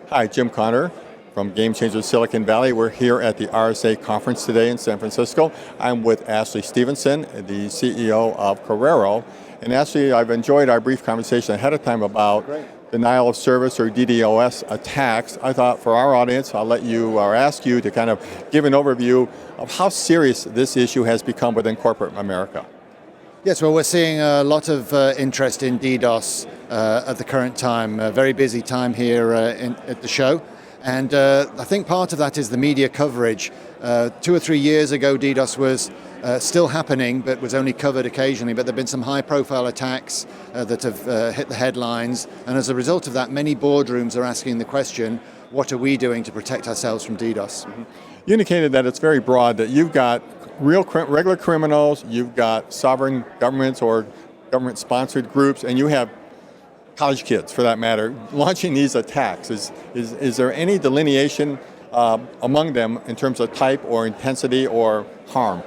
Hi, Jim Connor from Game Changer Silicon Valley. We're here at the RSA conference today in San Francisco. I'm with Ashley Stephenson, the CEO of Corero. And Ashley, I've enjoyed our brief conversation ahead of time about denial of service or DDoS attacks. I thought for our audience, I'll let you or ask you to kind of give an overview of how serious this issue has become within corporate America. Yes, well, we're seeing a lot of interest in DDoS at the current time. A very busy time here at the show. And I think part of that is the media coverage. 2 or 3 years ago, DDoS was still happening, but was only covered occasionally. But there have been some high-profile attacks that have hit the headlines. And as a result of that, many boardrooms are asking the question, what are we doing to protect ourselves from DDoS? Mm-hmm. You indicated that it's very broad, that you've got regular criminals, you've got sovereign governments or government-sponsored groups, and you have college kids, for that matter, launching these attacks. Is there any delineation among them in terms of type or intensity or harm?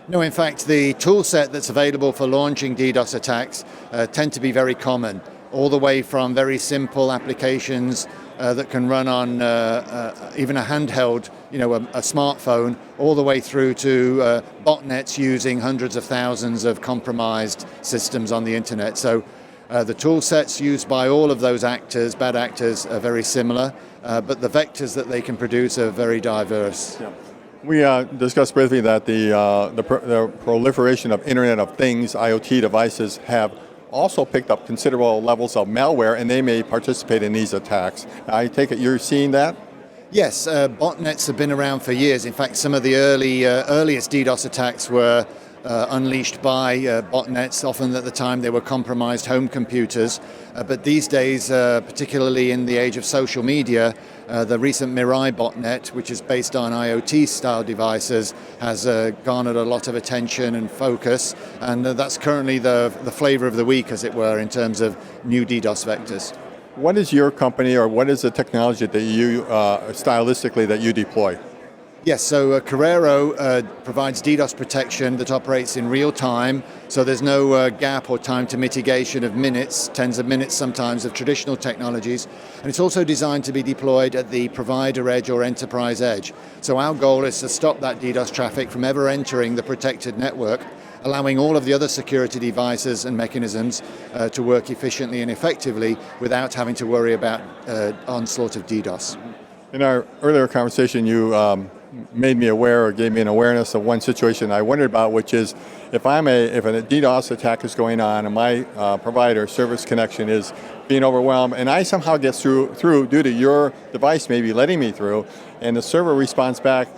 No, in fact, the tool set that's available for launching DDoS attacks tend to be very common, all the way from very simple applications that can run on even a handheld, a smartphone, all the way through to botnets using hundreds of thousands of compromised systems on the internet. So the tool sets used by all of those actors, bad actors, are very similar, but the vectors that they can produce are very diverse. Yeah. We discussed briefly that the proliferation of Internet of Things, IoT devices, have also picked up considerable levels of malware, and they may participate in these attacks. I take it you're seeing that? Yes, botnets have been around for years. In fact, some of the earliest DDoS attacks were unleashed by botnets. Often at the time they were compromised home computers. But these days, particularly in the age of social media, the recent Mirai botnet, which is based on IoT-style devices, has garnered a lot of attention and focus. And that's currently the flavor of the week, as it were, in terms of new DDoS vectors. What is your company, or what is the technology that you, stylistically, that you deploy? Yes, so Corero provides DDoS protection that operates in real time, so there's no gap or time to mitigation of minutes, tens of minutes sometimes, of traditional technologies. And it's also designed to be deployed at the provider edge or enterprise edge. So our goal is to stop that DDoS traffic from ever entering the protected network, allowing all of the other security devices and mechanisms to work efficiently and effectively without having to worry about onslaught of DDoS. In our earlier conversation, you made me aware or gave me an awareness of one situation I wondered about, which is if a DDoS attack is going on and my provider service connection is being overwhelmed and I somehow get through due to your device maybe letting me through, and the server responds back,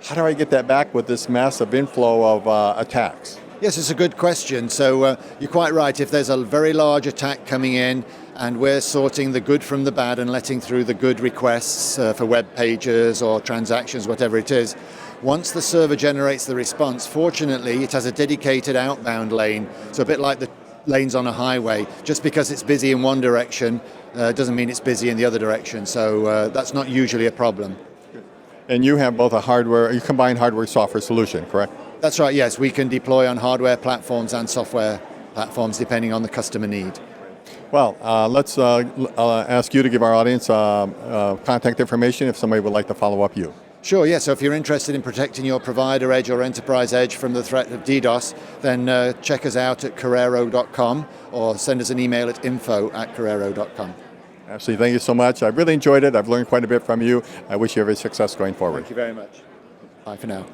how do I get that back with this massive inflow of attacks? Yes, it's a good question. So you're quite right. If there's a very large attack coming in and we're sorting the good from the bad and letting through the good requests for web pages or transactions, whatever it is, once the server generates the response, fortunately, it has a dedicated outbound lane. So a bit like the lanes on a highway. Just because it's busy in one direction doesn't mean it's busy in the other direction. So that's not usually a problem. And you have both you combine hardware-software solution, correct? That's right, yes. We can deploy on hardware platforms and software platforms depending on the customer need. Well, let's ask you to give our audience contact information if somebody would like to follow up you. Sure, yes. So if you're interested in protecting your provider edge or enterprise edge from the threat of DDoS, then check us out at Corero.com or send us an email at info@Corero.com. Absolutely, thank you so much. I really enjoyed it. I've learned quite a bit from you. I wish you every success going forward. Thank you very much. Bye for now.